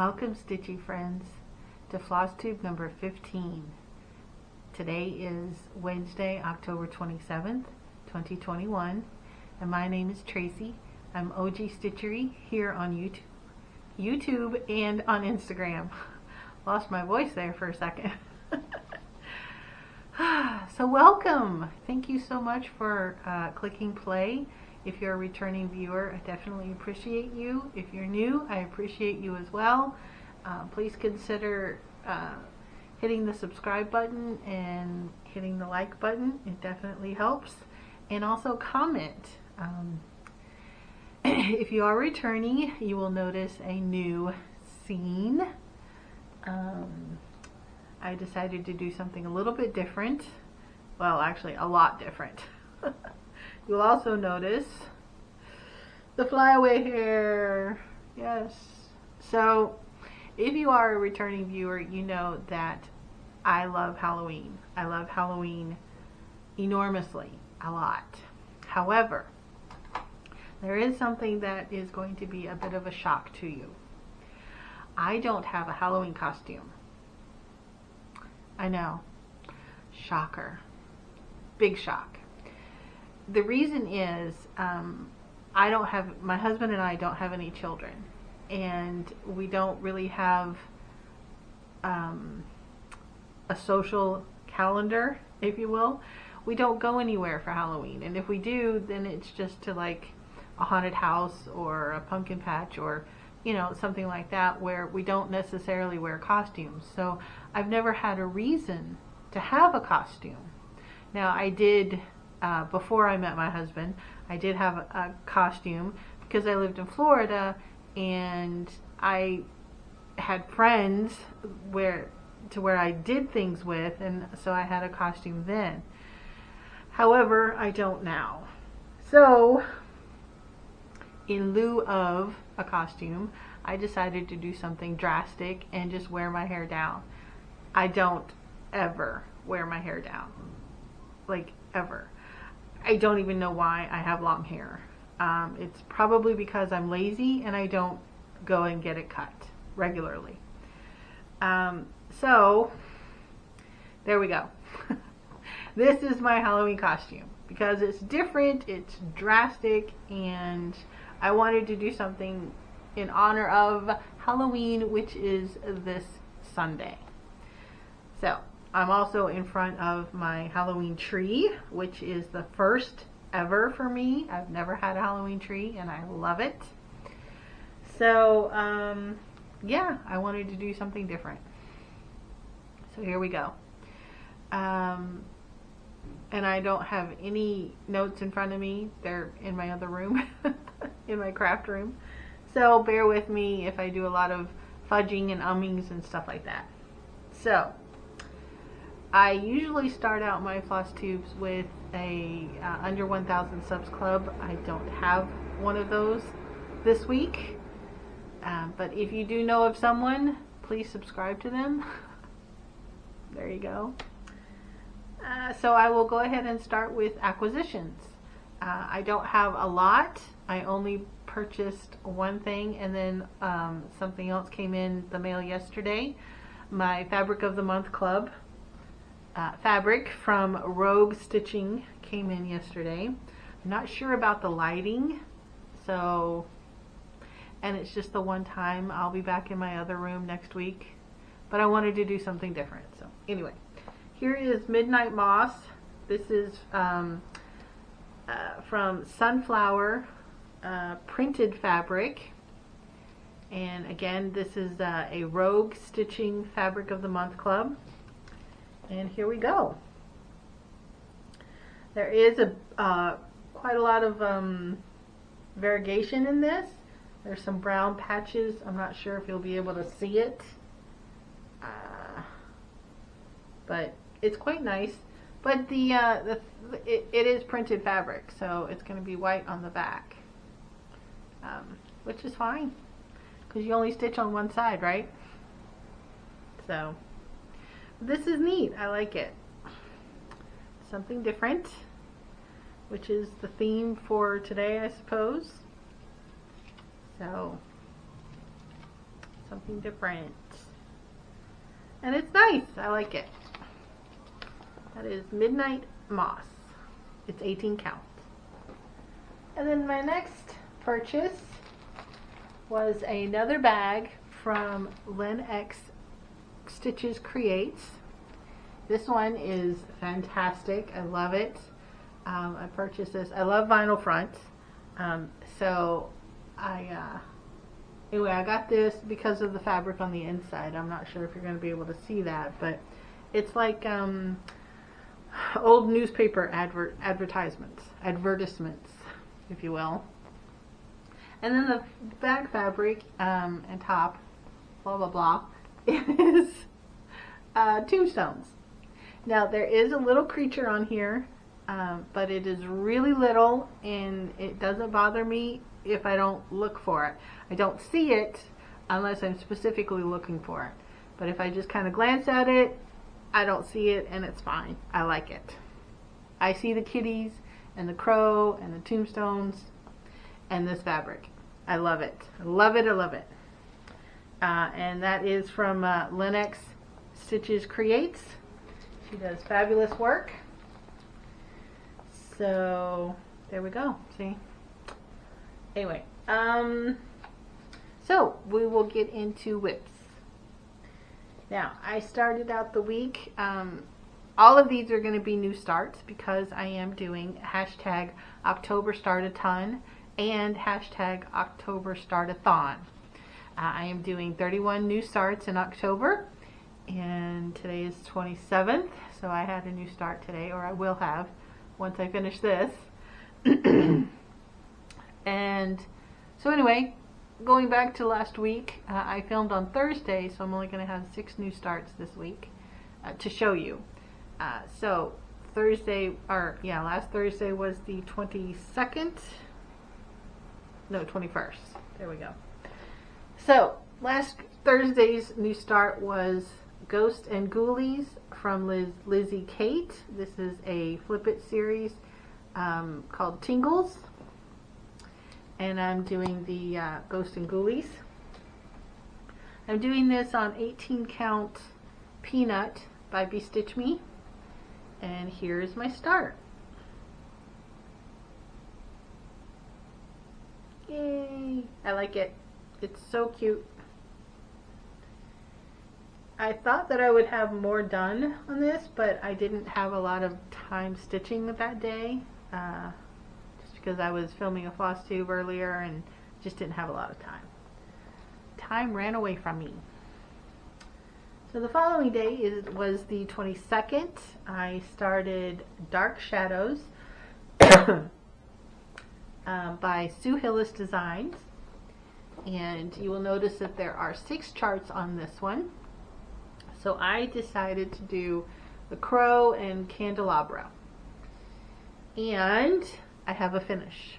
Welcome, Stitchy friends, to Flosstube number 15. Today is Wednesday, October 27th, 2021, and my name is Tracy. I'm OG Stitchery here on YouTube and on Instagram. Lost my voice there for a second. So welcome. Thank you so much for clicking play. If you're a returning viewer, I definitely appreciate you. If you're new, I appreciate you as well. Please consider hitting the subscribe button and hitting the like button. It definitely helps. And also comment. If you are returning, you will notice a new scene. I decided to do something a little bit different. Well, actually a lot different. You'll also notice the flyaway hair. Yes. So if you are a returning viewer, you know that I love Halloween. I love Halloween enormously, a lot. However, there is something that is going to be a bit of a shock to you. I don't have a Halloween costume. I know. Shocker. Big shock. The reason is my husband and I don't have any children, and we don't really have a social calendar, if you will. We don't go anywhere for Halloween, and if we do, then it's just to like a haunted house or a pumpkin patch or something like that, where we don't necessarily wear costumes. So I've never had a reason to have a costume. Now I did, before I met my husband, I did have a costume because I lived in Florida and I had friends where I did things with, and so I had a costume then. However, I don't now. So in lieu of a costume, I decided to do something drastic and just wear my hair down. I don't ever wear my hair down. Like, ever. I don't even know why I have long hair. It's probably because I'm lazy and I don't go and get it cut regularly. So there we go. This is my Halloween costume because it's different, it's drastic, and I wanted to do something in honor of Halloween, which is this Sunday. So I'm also in front of my Halloween tree, which is the first ever for me. I've never had a Halloween tree and I love it. So yeah, I wanted to do something different. So here we go. And I don't have any notes in front of me. They're in my other room, in my craft room. So bear with me if I do a lot of fudging and ummings and stuff like that. So I usually start out my floss tubes with a under 1,000 subs club. I don't have one of those this week. But if you do know of someone, please subscribe to them. There you go. So I will go ahead and start with acquisitions. I don't have a lot. I only purchased one thing, and then something else came in the mail yesterday. My Fabric of the Month Club fabric from Rogue Stitching came in yesterday. I'm not sure about the lighting, so, and it's just the one time. I'll be back in my other room next week, but I wanted to do something different. So anyway, here is Midnight Moss. This is from Sunflower printed fabric, and again, this is a Rogue Stitching Fabric of the Month Club. And here we go. There is quite a lot of variegation in this. There's some brown patches. I'm not sure if you'll be able to see it, but it's quite nice. But it is printed fabric, so it's going to be white on the back, which is fine because you only stitch on one side, right? So this is neat. I like it. Something different, which is the theme for today, I suppose. So something different. And it's nice. I like it. That is Midnight Moss. It's 18 count. And then my next purchase was another bag from Len X Stitches Creates. This one is fantastic. I love it. I purchased this. I love vinyl fronts. Anyway, I got this because of the fabric on the inside. I'm not sure if you're going to be able to see that, but it's like old newspaper advertisements, if you will. And then the bag fabric and top, blah blah blah, is tombstones. Now there is a little creature on here, but it is really little, and it doesn't bother me if I don't look for it. I don't see it unless I'm specifically looking for it. But if I just kind of glance at it, I don't see it, and it's fine. I like it. I see the kitties and the crow and the tombstones and this fabric. I love it. I love it. I love it. And that is from Len X Stitches Creates. She does fabulous work. So there we go. See? Anyway, so we will get into whips. Now, I started out the week, all of these are going to be new starts because I am doing hashtag October Start-a-Ton and hashtag October Start-a-thon. I am doing 31 new starts in October, and today is 27th, so I had a new start today, or I will have once I finish this. And so anyway, going back to last week, I filmed on Thursday, so I'm only going to have 6 new starts this week to show you. So Thursday, last Thursday was the 22nd. No, 21st. There we go. So last Thursday's new start was Ghost and Ghoulies from Lizzie Kate. This is a Flip It series called Tingles. And I'm doing the Ghost and Ghoulies. I'm doing this on 18 count Peanut by Bestitch Me. And here's my start. Yay! I like it. It's so cute. I thought that I would have more done on this, but I didn't have a lot of time stitching that day. Because I was filming a Flosstube earlier and just didn't have a lot of time. Time ran away from me. So the following day was the 22nd. I started Dark Shadows by Sue Hillis Designs. And you will notice that there are 6 charts on this one. So I decided to do the Crow and Candelabra. And I have a finish.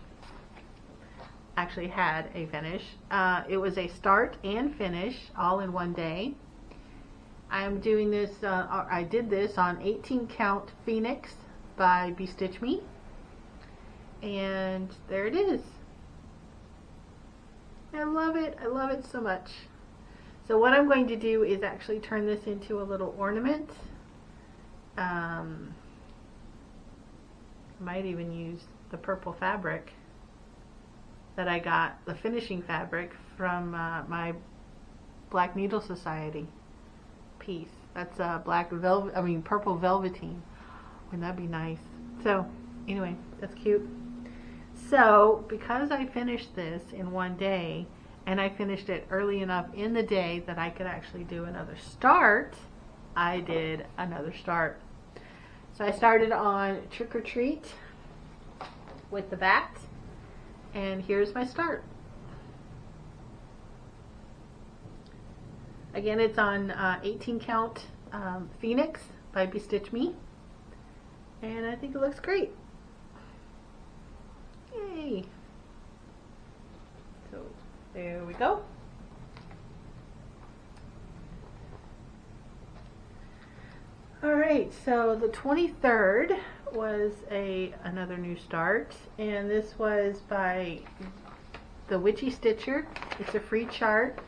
Actually had a finish. It was a start and finish all in one day. I'm doing this, I did this on 18 count Phoenix by Bestitch Me. And there it is. I love it. I love it so much. So what I'm going to do is actually turn this into a little ornament. Might even use the purple fabric that I got, the finishing fabric from my Black Needle Society piece. That's purple velveteen. Wouldn't that be nice? So anyway, that's cute. So because I finished this in one day, and I finished it early enough in the day that I could actually do another start, I did another start. So I started on Trick or Treat with the bat, and here's my start. Again, it's on 18 count Phoenix by Bestitch Me, and I think it looks great. Yay! So there we go. Alright, so the 23rd was another new start, and this was by the Witchy Stitcher. It's a free chart,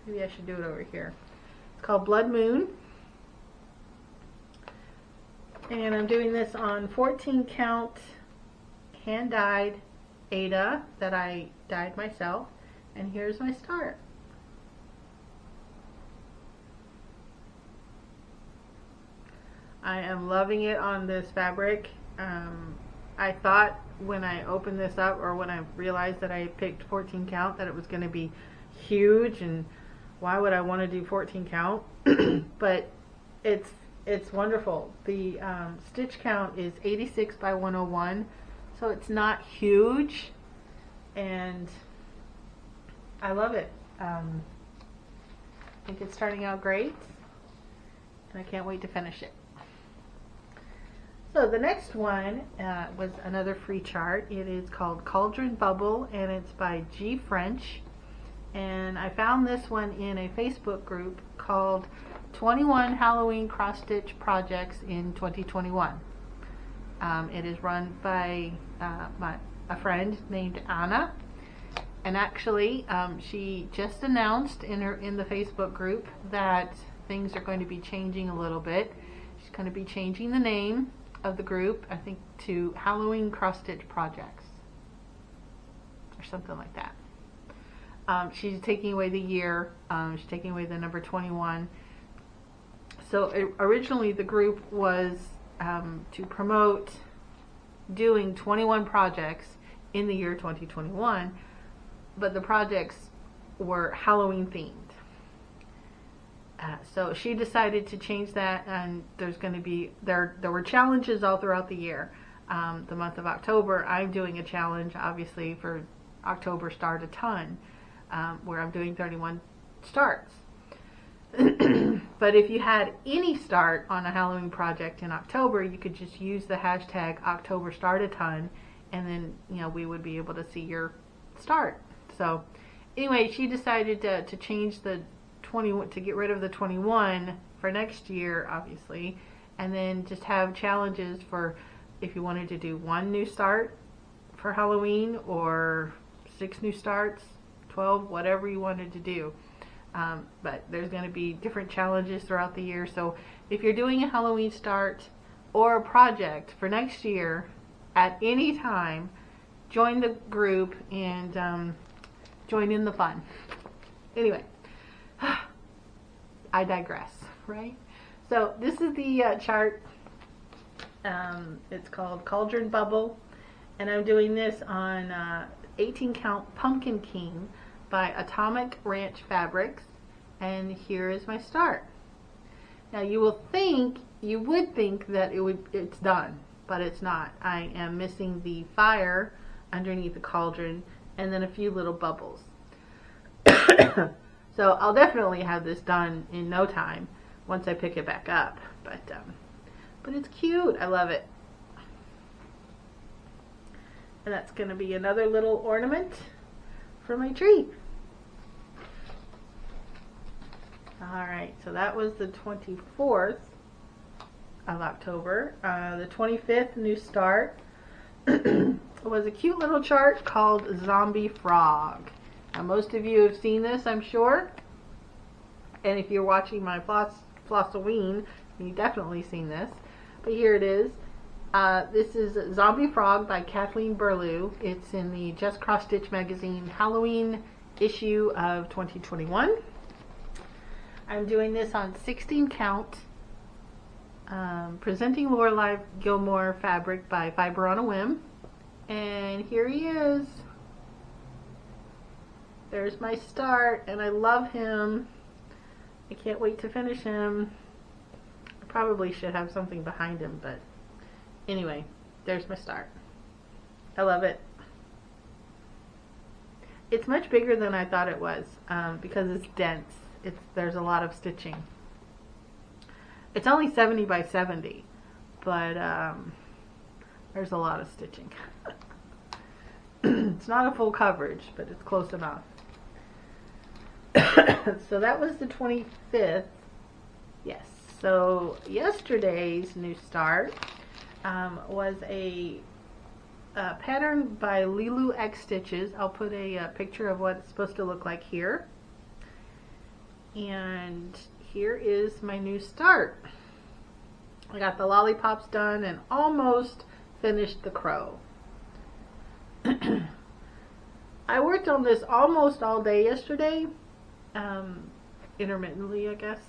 Maybe I should do it over here. It's called Blood Moon. And I'm doing this on 14 count hand dyed Ada that I dyed myself. And here's my start. I am loving it on this fabric. I thought when I opened this up, or when I realized that I picked 14 count, that it was going to be huge, and why would I want to do 14 count? But it's wonderful. The stitch count is 86 by 101, so it's not huge, and I love it. I think it's starting out great, and I can't wait to finish it. So the next one was another free chart. It is called Cauldron Bubble, and it's by G French. And I found this one in a Facebook group called 21 Halloween Cross Stitch Projects in 2021. It is run by a friend named Anna. And actually, she just announced in the Facebook group that things are going to be changing a little bit. She's going to be changing the name of the group, I think, to Halloween Cross Stitch Projects or something like that. She's taking away the year. She's taking away the number 21. So originally the group was to promote doing 21 projects in the year 2021, but the projects were Halloween themed. So she decided to change that, and there's going to be there were challenges all throughout the year. The month of October, I'm doing a challenge, obviously, for October Start a Ton, where I'm doing 31 starts. But if you had any start on a Halloween project in October, you could just use the hashtag October Start a Ton, and then we would be able to see your start. So anyway, she decided to change the 21, to get rid of the 21 for next year, obviously, and then just have challenges for if you wanted to do 1 new start for Halloween, or 6 new starts, 12, whatever you wanted to do. But there's going to be different challenges throughout the year. So if you're doing a Halloween start or a project for next year at any time, join the group and join in the fun. Anyway, I digress, right? So this is the chart. It's called Cauldron Bubble, and I'm doing this on 18 count Pumpkin King by Atomic Ranch Fabrics, and here is my start. Now you would think that it's done, but it's not. I am missing the fire underneath the cauldron and then a few little bubbles. So I'll definitely have this done in no time once I pick it back up, but it's cute. I love it. And that's going to be another little ornament for my tree. Alright, so that was the 24th of October. The 25th, new start, was a cute little chart called Zombie Frog. Now, most of you have seen this, I'm sure. And if you're watching my Flossoween, you've definitely seen this. But here it is. This is Zombie Frog by Kathleen Burlew. It's in the Just Cross Stitch magazine Halloween issue of 2021. I'm doing this on 16 count, presenting Lorelei Gilmore fabric by Fiber on a Whim. And here he is. There's my start, and I love him. I can't wait to finish him. I probably should have something behind him, but anyway, there's my start. I love it. It's much bigger than I thought it was, because it's dense. There's a lot of stitching. It's only 70 by 70, but there's a lot of stitching. It's not a full coverage, but it's close enough. So that was the 25th. Yes. So yesterday's new start was a pattern by Lilu X Stitches. I'll put a picture of what it's supposed to look like here. And here is my new start. I got the lollipops done and almost finished the crow. I worked on this almost all day yesterday, intermittently, I guess.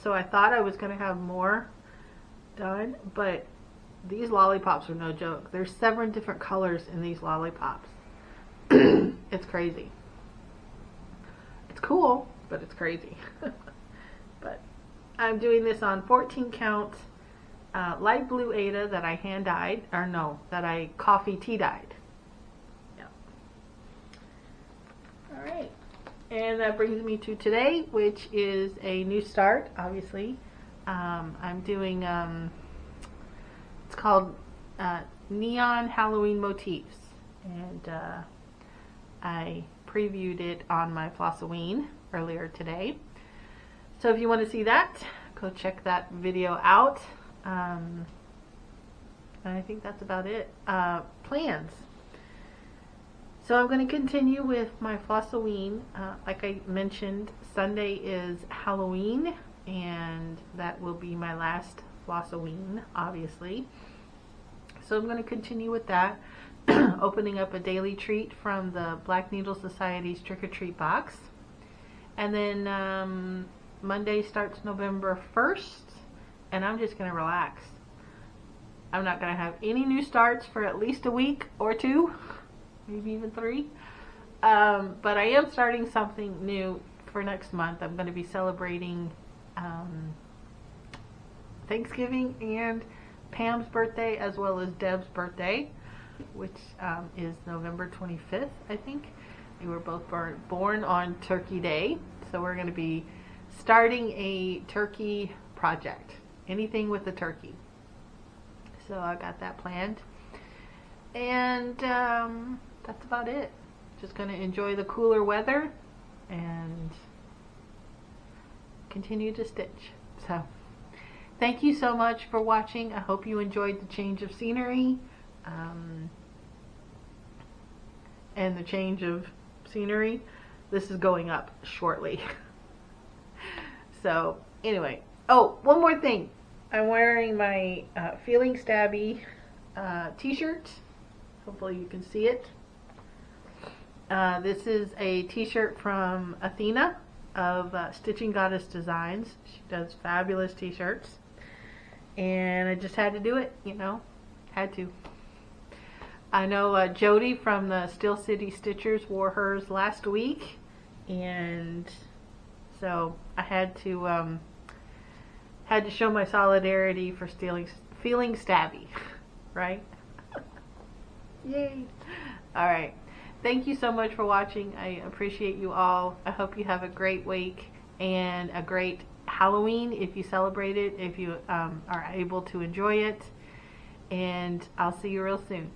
So I thought I was going to have more done, but these lollipops are no joke. There's 7 different colors in these lollipops. It's crazy. It's cool, but it's crazy. But I'm doing this on 14 count light blue Ada that I hand dyed, or no, that I coffee tea dyed. Yeah. Alright, and that brings me to today, which is a new start, obviously. I'm doing, it's called Neon Halloween Motifs, and I previewed it on my Flossoween earlier today. So if you want to see that, go check that video out. And I think that's about it. Plans. So I'm going to continue with my Flossoween. Like I mentioned, Sunday is Halloween, and that will be my last Flossoween, obviously. So I'm going to continue with that. Opening up a daily treat from the Black Needle Society's Trick or Treat box. And then Monday starts November 1st, and I'm just going to relax. I'm not going to have any new starts for at least a week or 2, maybe even 3. But I am starting something new for next month. I'm going to be celebrating Thanksgiving and Pam's birthday, as well as Deb's birthday, which is November 25th, I think. We were both born on Turkey Day, so we're going to be starting a turkey project. Anything with a turkey. So I got that planned. And that's about it. Just going to enjoy the cooler weather and continue to stitch. So thank you so much for watching. I hope you enjoyed the change of scenery. And the change of scenery. This is going up shortly. So anyway, oh, one more thing. I'm wearing my Feeling Stabby t-shirt. Hopefully you can see it. This is a t-shirt from Athena of Stitching Goddess Designs. She does fabulous t-shirts. And I just had to do it, you know. Had to. I know Jody from the Steel City Stitchers wore hers last week, and so I had to show my solidarity for Feeling Stabby, right? Yay! All right. Thank you so much for watching. I appreciate you all. I hope you have a great week and a great Halloween if you celebrate it, if you are able to enjoy it. And I'll see you real soon.